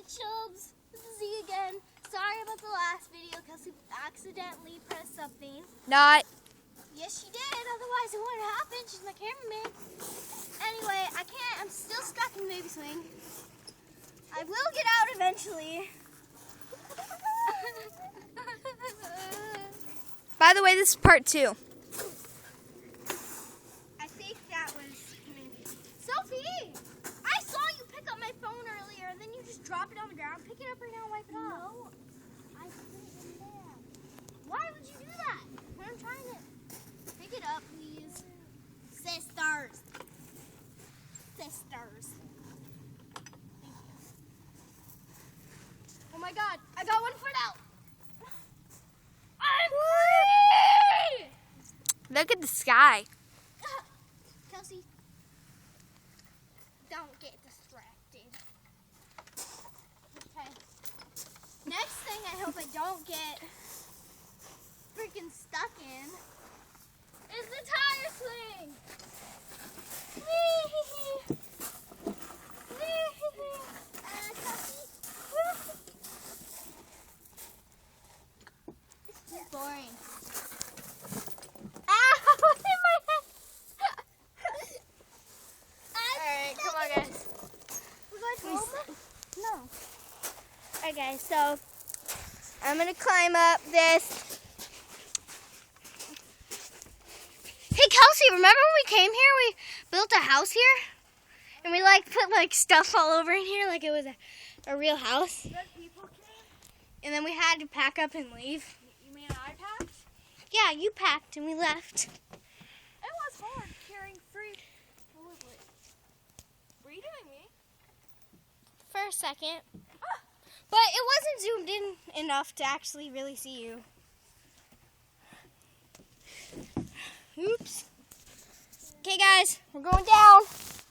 Chubs, this is Z again. Sorry about the last video because we accidentally pressed something. Not. Yes, she did. Otherwise, it wouldn't happen. She's my cameraman. Anyway, I can't. I'm still stuck in baby swing. I will get out eventually. By the way, this is part 2. I think that was Sophie. I saw you pick up my phone earlier, and then you just drop it on the ground. Pick it up right now and wipe it off. No, I put it in there. Why would you do that? When I'm trying to pick it up, please. Sisters. Sisters. Thank you. Oh my God, I got 1 foot out. I'm free! Look at the sky. Kelsey, don't get distracted. Okay. Next thing I hope I don't get freaking stuck in is the tire swing. Kelsey. This is boring. Alright, come on, guys. We're going home? No. Okay, so I'm going to climb up this. Hey, Kelsey, remember when we came here, we built a house here? And we, put, stuff all over in here like it was a real house. Good people came? And then we had to pack up and leave. You mean I packed? Yeah, you packed and we left. It was hard carrying 3 deliveries. Were you doing me? For a second. But it wasn't zoomed in enough to actually really see you. Oops. Okay, guys, we're going down.